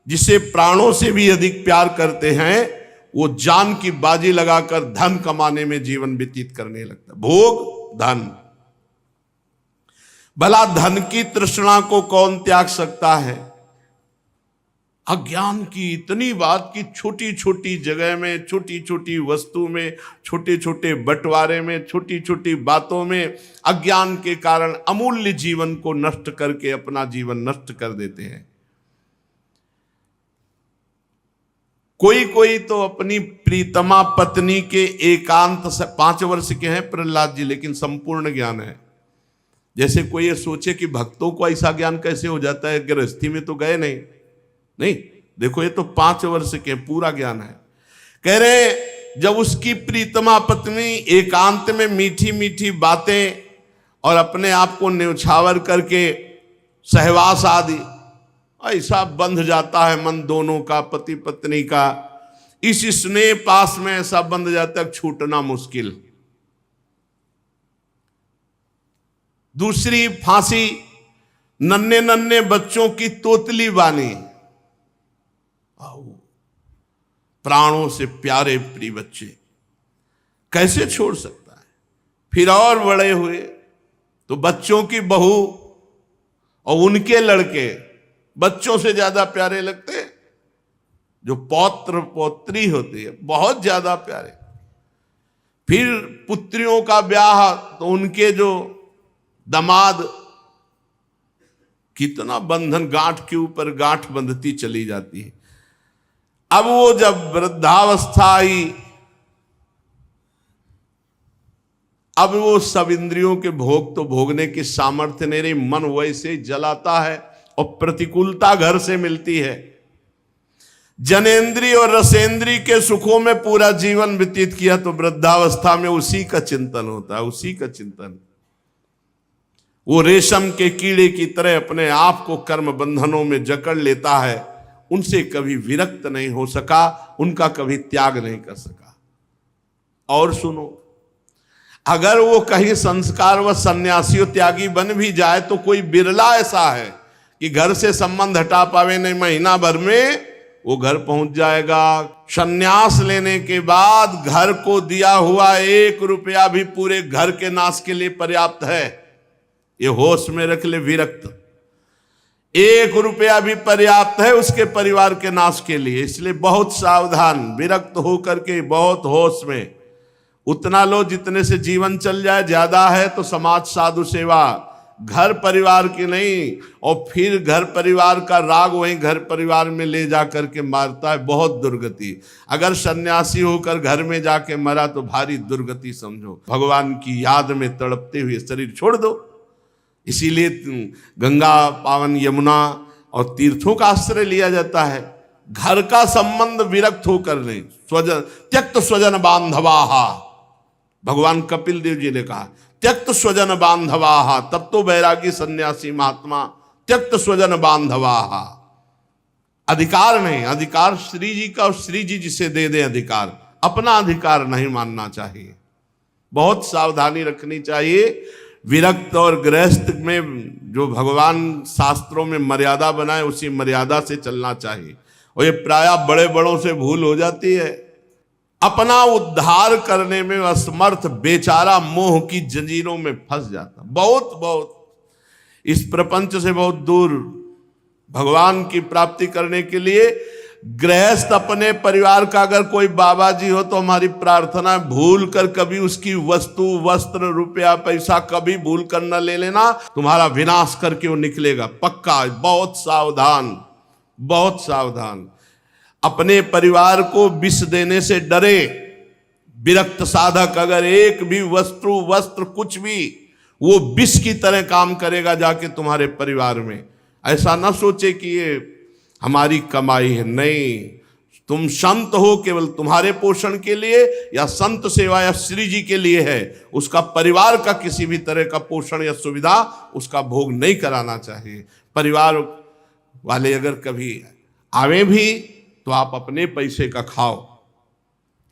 जिसे प्राणों से भी अधिक प्यार करते हैं, वो जान की बाजी लगाकर धन कमाने में जीवन व्यतीत करने लगता है। भोग, धन। भला धन की तृष्णा को कौन त्याग सकता है? अज्ञान की इतनी बात कि छोटी छोटी जगह में, छोटी छोटी वस्तु में, छोटे छोटे बंटवारे में, छोटी छोटी बातों में अज्ञान के कारण अमूल्य जीवन को नष्ट करके अपना जीवन नष्ट कर देते हैं। कोई कोई तो अपनी प्रीतमा पत्नी के एकांत से 5 वर्ष के हैं प्रहलाद जी, लेकिन संपूर्ण ज्ञान है। जैसे कोई ये सोचे कि भक्तों को ऐसा ज्ञान कैसे हो जाता है, गृहस्थी में तो गए नहीं, देखो ये तो 5 वर्ष के पूरा ज्ञान है। कह रहे जब उसकी प्रीतमा पत्नी एकांत में मीठी मीठी बातें और अपने आप को न्यौछावर करके सहवास आदि ऐसा बंध जाता है मन दोनों का, पति पत्नी का, इस स्नेह पास में ऐसा बंध जाता है छूटना मुश्किल। दूसरी फांसी, नन्हे नन्हे बच्चों की तोतली बानी, प्राणों से प्यारे प्रिय बच्चे कैसे छोड़ सकता है। फिर और बड़े हुए तो बच्चों की बहू और उनके लड़के बच्चों से ज्यादा प्यारे लगते, जो पौत्र पौत्री होती है बहुत ज्यादा प्यारे। फिर पुत्रियों का ब्याह तो उनके जो दामाद, कितना बंधन गांठ के ऊपर गांठ बंधती चली जाती है। अब वो जब वृद्धावस्था आई, अब वो सब इंद्रियों के भोग तो भोगने की सामर्थ्य नहीं रही, मन वैसे ही जलाता है और प्रतिकूलता घर से मिलती है। जनेंद्री और रसेंद्री के सुखों में पूरा जीवन व्यतीत किया तो वृद्धावस्था में उसी का चिंतन होता है, उसी का चिंतन। वो रेशम के कीड़े की तरह अपने आप को कर्म बंधनों में जकड़ लेता है, उनसे कभी विरक्त नहीं हो सका, उनका कभी त्याग नहीं कर सका। और सुनो, अगर वो कहीं संस्कार व सन्यासी त्यागी बन भी जाए तो कोई बिरला ऐसा है कि घर से संबंध हटा पावे नहीं, महीना भर में वो घर पहुंच जाएगा। संन्यास लेने के बाद घर को दिया हुआ 1 रुपया भी पूरे घर के नाश के लिए पर्याप्त है, ये होश में रख ले। विरक्त 1 रुपया भी पर्याप्त है उसके परिवार के नाश के लिए, इसलिए बहुत सावधान, विरक्त होकर के बहुत होश में। उतना लो जितने से जीवन चल जाए, ज्यादा है तो समाज साधु सेवा, घर परिवार की नहीं। और फिर घर परिवार का राग वहीं घर परिवार में ले जा करके मारता है, बहुत दुर्गति। अगर सन्यासी होकर घर में जाके मरा तो भारी दुर्गति समझो। भगवान की याद में तड़पते हुए शरीर छोड़ दो। इसीलिए गंगा पावन, यमुना और तीर्थों का आश्रय लिया जाता है। घर का संबंध विरक्त होकर नहीं, स्वजन त्यक्त स्वजन बांधवाहा, भगवान कपिल देव जी ने कहा त्यक्त स्वजन बांधवाहा, तब तो बैरागी सन्यासी महात्मा त्यक्त स्वजन बांधवाहा। अधिकार नहीं, अधिकार श्री जी का, और श्री जी जिसे दे दे अधिकार, अपना अधिकार नहीं मानना चाहिए। बहुत सावधानी रखनी चाहिए। विरक्त और गृहस्थ में जो भगवान शास्त्रों में मर्यादा बनाए उसी मर्यादा से चलना चाहिए। और ये प्रायः बड़े बड़ों से भूल हो जाती है। अपना उद्धार करने में असमर्थ बेचारा मोह की जंजीरों में फंस जाता, बहुत इस प्रपंच से बहुत दूर भगवान की प्राप्ति करने के लिए। गृहस्थ अपने परिवार का अगर कोई बाबा जी हो तो हमारी प्रार्थना भूल कर कभी उसकी वस्तु, वस्त्र, रुपया, पैसा कभी भूल कर न ले लेना, तुम्हारा विनाश करके वो निकलेगा पक्का। बहुत सावधान, बहुत सावधान। अपने परिवार को विष देने से डरे। विरक्त साधक अगर एक भी वस्तु, वस्त्र, कुछ भी, वो विष की तरह काम करेगा जाके तुम्हारे परिवार में। ऐसा ना सोचे कि ये हमारी कमाई है। नहीं, तुम संत हो केवल तुम्हारे पोषण के लिए, या संत सेवा या श्री जी के लिए है, उसका परिवार का किसी भी तरह का पोषण या सुविधा उसका भोग नहीं कराना चाहिए। परिवार वाले अगर कभी आवे भी तो आप अपने पैसे का खाओ,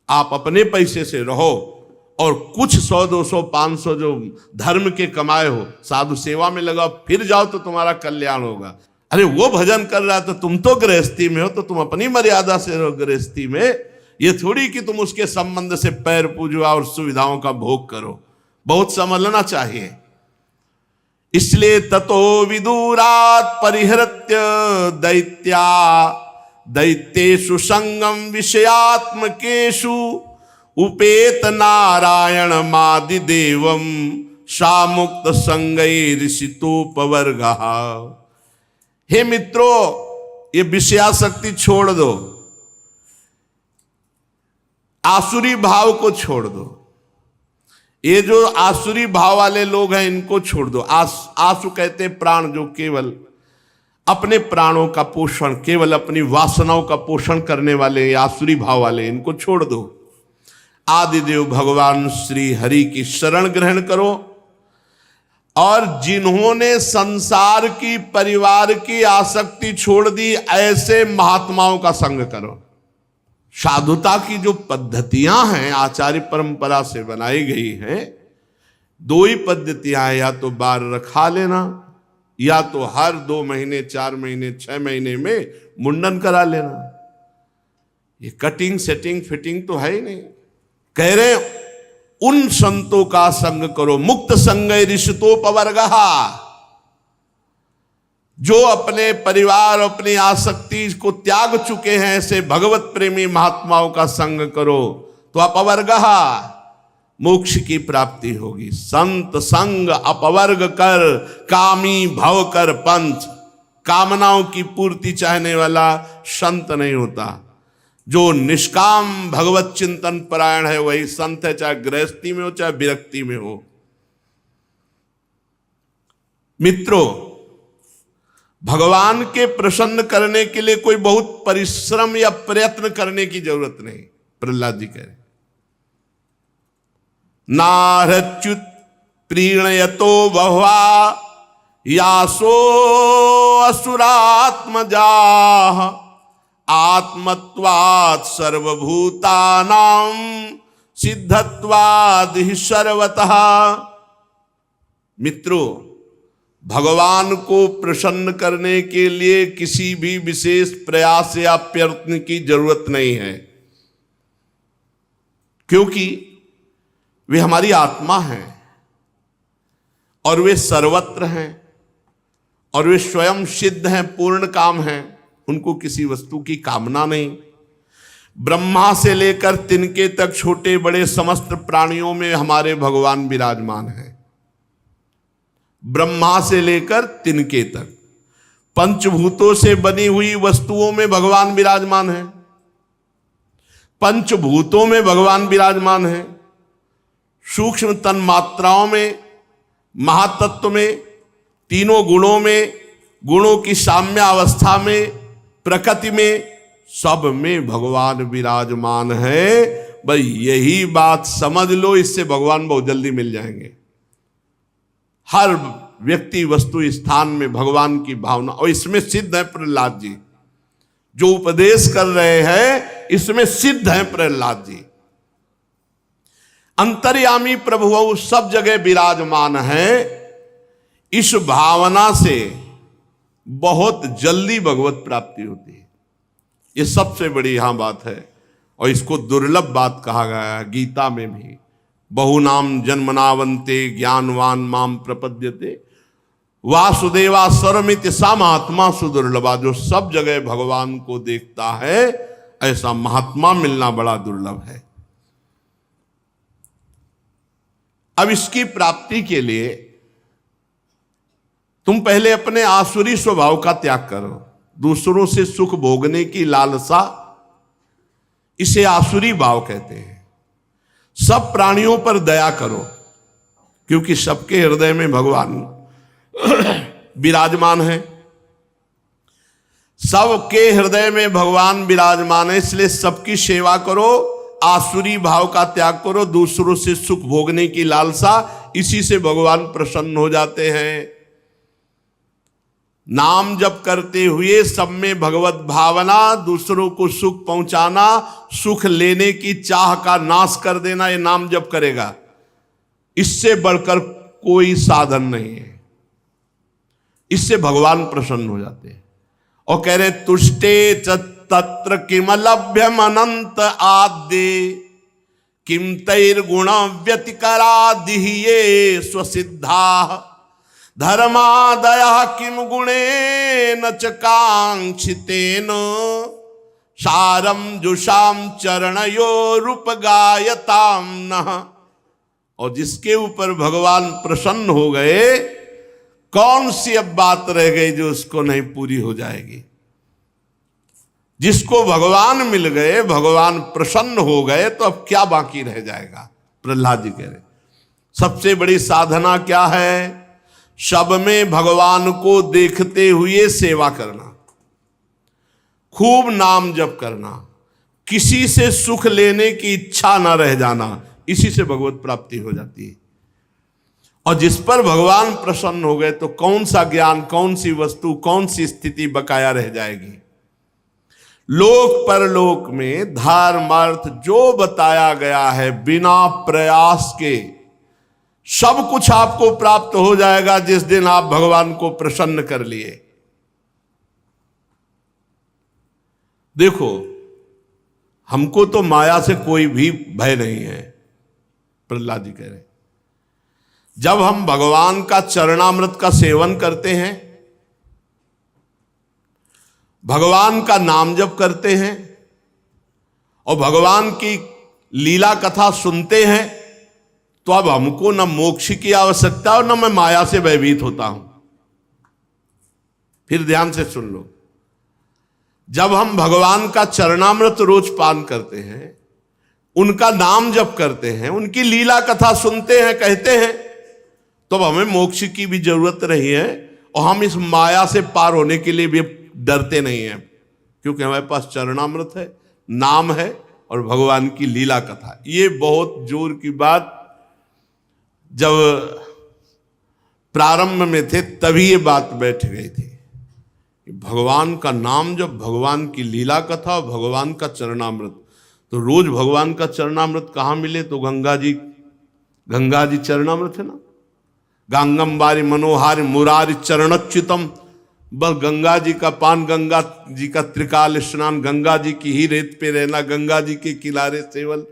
आप अपने पैसे से रहो, और कुछ 100 200 500 जो धर्म के कमाए हो साधु सेवा में लगाओ, फिर जाओ तो तुम्हारा कल्याण होगा। अरे वो भजन कर रहा है तो तुम तो गृहस्थी में हो, तो तुम अपनी मर्यादा से रहो गृहस्थी में। ये थोड़ी कि तुम उसके संबंध से पैर पूजो और सुविधाओं का भोग करो। बहुत समझना चाहिए। इसलिए ततो विदूरात परिहृत्य दैत्या दैत्येषु संगम विषयात्मकेषु उपेत नारायण मादि देवम सामुक्त संगैरिषितोपवर्गः। हे मित्रों, ये विषयासक्ति छोड़ दो, आसुरी भाव को छोड़ दो। ये जो आसुरी भाव वाले लोग हैं इनको छोड़ दो। आसु कहते प्राण, जो केवल अपने प्राणों का पोषण, केवल अपनी वासनाओं का पोषण करने वाले आसुरी भाव वाले, इनको छोड़ दो। आदिदेव भगवान श्री हरि की शरण ग्रहण करो, और जिन्होंने संसार की, परिवार की आसक्ति छोड़ दी, ऐसे महात्माओं का संग करो। साधुता की जो पद्धतियां हैं आचार्य परंपरा से बनाई गई हैं, 2 ही पद्धतियां हैं, या तो बार रखा लेना, या तो हर 2 महीने 4 महीने 6 महीने में मुंडन करा लेना। ये कटिंग सेटिंग फिटिंग तो है ही नहीं। कह रहे उन संतों का संग करो, मुक्त संगैरिषितोपवर्गः, जो अपने परिवार, अपनी आसक्ति को त्याग चुके हैं, ऐसे भगवत प्रेमी महात्माओं का संग करो तो अपवर्गः, मोक्ष की प्राप्ति होगी। संत संग अपवर्ग कर, कामी भव कर पंथ। कामनाओं की पूर्ति चाहने वाला संत नहीं होता। जो निष्काम भगवत चिंतन परायण है वही संत है, चाहे गृहस्थी में हो चाहे विरक्ति में हो। मित्रों, भगवान के प्रसन्न करने के लिए कोई बहुत परिश्रम या प्रयत्न करने की जरूरत नहीं। प्रहलाद जी कह रहे, नारच्युत प्रीणयतो बह्वा यासो असुरात्मजाः आत्मत्वात् सर्वभूतानां सिद्धत्वाद् हि सर्वतः। मित्रों, भगवान को प्रसन्न करने के लिए किसी भी विशेष प्रयास या प्रयत्न की जरूरत नहीं है, क्योंकि वे हमारी आत्मा हैं और वे सर्वत्र हैं और वे स्वयं सिद्ध हैं, पूर्ण काम हैं। उनको किसी वस्तु की कामना नहीं। ब्रह्मा से लेकर तिनके तक छोटे बड़े समस्त प्राणियों में हमारे भगवान विराजमान हैं। ब्रह्मा से लेकर तिनके तक पंचभूतों से बनी हुई वस्तुओं में भगवान विराजमान है। पंचभूतों में भगवान विराजमान है, सूक्ष्म तन मात्राओं में, महातत्व में, तीनों गुणों में, गुणों की साम्य अवस्था में, प्रकृति में, सब में भगवान विराजमान है। भाई यही बात समझ लो, इससे भगवान बहुत जल्दी मिल जाएंगे। हर व्यक्ति वस्तु स्थान में भगवान की भावना, और इसमें सिद्ध है प्रहलाद जी जो उपदेश कर रहे हैं, इसमें सिद्ध है प्रहलाद जी। अंतर्यामी प्रभु सब जगह विराजमान है। इस भावना से बहुत जल्दी भगवत प्राप्ति होती है। ये सबसे बड़ी यहां बात है, और इसको दुर्लभ बात कहा गया है गीता में भी। बहुनाम जन्मनावन्ते ज्ञानवान माम प्रपद्यते वासुदेवा सर्वमिति सा महात्मा सुदुर्लभा। जो सब जगह भगवान को देखता है, ऐसा महात्मा मिलना बड़ा दुर्लभ है। अब इसकी प्राप्ति के लिए तुम पहले अपने आसुरी स्वभाव का त्याग करो। दूसरों से सुख भोगने की लालसा, इसे आसुरी भाव कहते हैं। सब प्राणियों पर दया करो, क्योंकि सबके हृदय में भगवान विराजमान है। सबके हृदय में भगवान विराजमान है, इसलिए सबकी सेवा करो, आसुरी भाव का त्याग करो, दूसरों से सुख भोगने की लालसा, इसी से भगवान प्रसन्न हो जाते हैं। नाम जप करते हुए सब में भगवत भावना, दूसरों को सुख पहुंचाना, सुख लेने की चाह का नाश कर देना, ये नाम जप करेगा। इससे बढ़कर कोई साधन नहीं है, इससे भगवान प्रसन्न हो जाते हैं। और कह रहे तुष्टे तत्र किम लभ्यम अनंत आद्य किम तैर्गुण व्यतिकरादि ये स्वसिद्धा धर्मादय किम गुणेन च कांक्षितेन सारम जुषाम चरणयोरुपगायताम नः। और जिसके ऊपर भगवान प्रसन्न हो गए, कौन सी अब बात रह गई जो उसको नहीं पूरी हो जाएगी। जिसको भगवान मिल गए, भगवान प्रसन्न हो गए, तो अब क्या बाकी रह जाएगा। प्रहलाद जी कह रहे सबसे बड़ी साधना क्या है? सब में भगवान को देखते हुए सेवा करना, खूब नाम जप करना, किसी से सुख लेने की इच्छा ना रह जाना, इसी से भगवत प्राप्ति हो जाती है। और जिस पर भगवान प्रसन्न हो गए तो कौन सा ज्ञान, कौन सी वस्तु, कौन सी स्थिति बकाया रह जाएगी। लोक परलोक में धर्म अर्थ जो बताया गया है, बिना प्रयास के सब कुछ आपको प्राप्त हो जाएगा जिस दिन आप भगवान को प्रसन्न कर लिए। देखो, हमको तो माया से कोई भी भय नहीं है, प्रहलाद जी कह रहे। जब हम भगवान का चरणामृत का सेवन करते हैं, भगवान का नाम जप करते हैं और भगवान की लीला कथा सुनते हैं, तो अब हमको न मोक्ष की आवश्यकता और न मैं माया से भयभीत होता हूं। फिर ध्यान से सुन लो, जब हम भगवान का चरणामृत रोज पान करते हैं, उनका नाम जप करते हैं, उनकी लीला कथा सुनते हैं, कहते हैं, तो अब हमें मोक्ष की भी जरूरत नहीं है और हम इस माया से पार होने के लिए भी डरते नहीं हैं, क्योंकि हमारे पास चरणामृत है, नाम है और भगवान की लीला कथा। ये बहुत जोर की बात जब प्रारंभ में थे तभी ये बात बैठ गई थी। भगवान का नाम, जब भगवान की लीला कथा और भगवान का चरणामृत, तो रोज भगवान का चरणामृत कहाँ मिले? तो गंगा जी चरणामृत है ना, गांगम बारी मनोहारी मुरारी चरणच्युतम। बस गंगा जी का पान, गंगा जी का त्रिकाल स्नान, गंगा जी की ही रेत पे रहना, गंगा जी के किनारे सेवन,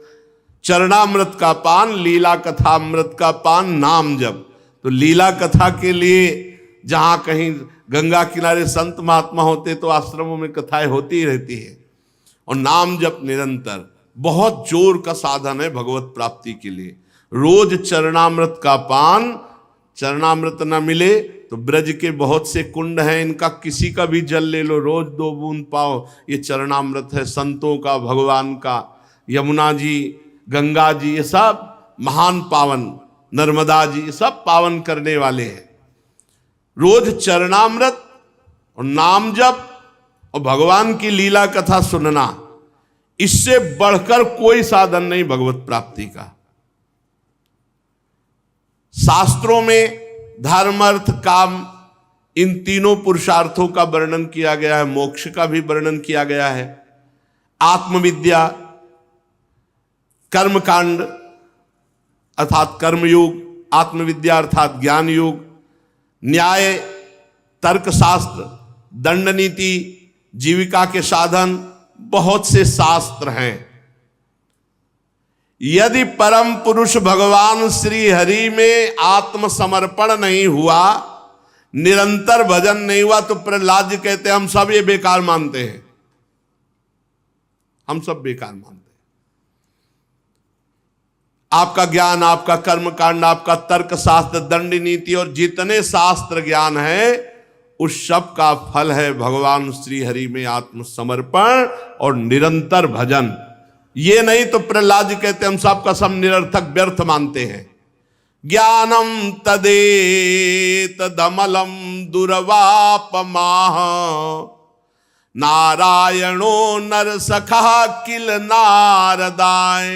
चरणामृत का पान, लीला कथा अमृत का पान, नाम जप। तो लीला कथा के लिए जहां कहीं गंगा किनारे संत महात्मा होते तो आश्रमों में कथाएं होती ही रहती है। और नाम जप निरंतर बहुत जोर का साधन है भगवत प्राप्ति के लिए। रोज चरणामृत का पान, चरणामृत न मिले तो ब्रज के बहुत से कुंड हैं, इनका किसी का भी जल ले लो, रोज 2 बूंद पाओ, ये चरणामृत है संतों का, भगवान का। यमुना जी, गंगा जी, ये सब महान पावन, नर्मदा जी, ये सब पावन करने वाले हैं। रोज चरणामृत और नाम जप और भगवान की लीला कथा सुनना, इससे बढ़कर कोई साधन नहीं भगवत प्राप्ति का। शास्त्रों में धर्म अर्थ काम, इन तीनों पुरुषार्थों का वर्णन किया गया है, मोक्ष का भी वर्णन किया गया है। आत्मविद्या, कर्मकांड अर्थात कर्मयोग, आत्मविद्या अर्थात ज्ञान योग, न्याय, तर्कशास्त्र, दंड नीति, जीविका के साधन, बहुत से शास्त्र हैं। यदि परम पुरुष भगवान श्री हरि में आत्मसमर्पण नहीं हुआ, निरंतर भजन नहीं हुआ, तो प्रहलाद जी कहते हैं हम सब ये बेकार मानते हैं, हम सब बेकार मानते हैं। आपका ज्ञान, आपका कर्मकांड, आपका तर्कशास्त्र, दंड नीति और जितने शास्त्र ज्ञान है, उस सब का फल है भगवान श्री हरि में आत्मसमर्पण और निरंतर भजन। ये नहीं तो प्रहलाद जी कहते हम सब का सब निरर्थक व्यर्थ मानते हैं। ज्ञानम तदेत दमलम दुर्वापमाह नारायणो नर सखा किल नारदाय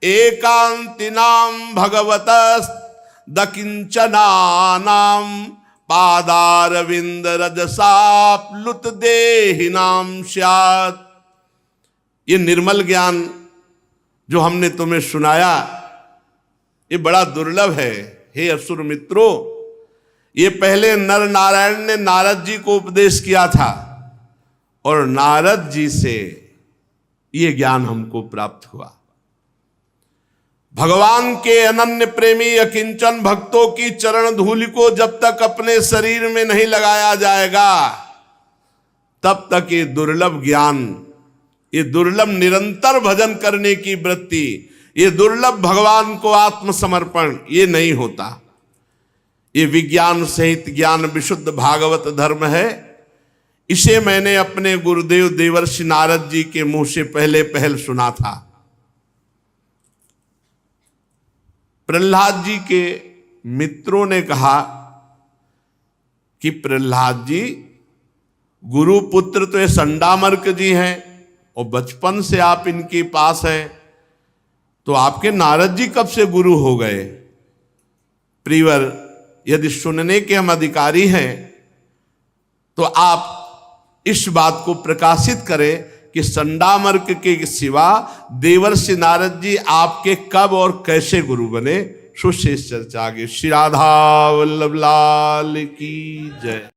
एकांतिनाम भगवत दकिंचनानाम पादारविंद रजसाप्लुत देहिनाम स्यात्। ये निर्मल ज्ञान जो हमने तुम्हें सुनाया ये बड़ा दुर्लभ है। हे असुर मित्रों, ये पहले नर नारायण ने नारद जी को उपदेश किया था और नारद जी से ये ज्ञान हमको प्राप्त हुआ। भगवान के अनन्य प्रेमी अकिंचन भक्तों की चरण धूलि को जब तक अपने शरीर में नहीं लगाया जाएगा तब तक ये दुर्लभ ज्ञान, ये दुर्लभ निरंतर भजन करने की वृत्ति, ये दुर्लभ भगवान को आत्मसमर्पण ये नहीं होता। ये विज्ञान सहित ज्ञान विशुद्ध भागवत धर्म है। इसे मैंने अपने गुरुदेव देवर्षि नारद जी के मुंह से पहले पहल सुना था। प्रहलाद जी के मित्रों ने कहा कि प्रहलाद जी, गुरु पुत्र तो ये संडामर्क जी हैं और बचपन से आप इनके पास हैं, तो आपके नारद जी कब से गुरु हो गए? प्रियवर, यदि सुनने के हम अधिकारी हैं तो आप इस बात को प्रकाशित करें कि संडामर्क के सिवा देवर्षि नारद जी आपके कब और कैसे गुरु बने। सुशेष चर्चा आगे। श्री राधा वल्लभ लाल की जय।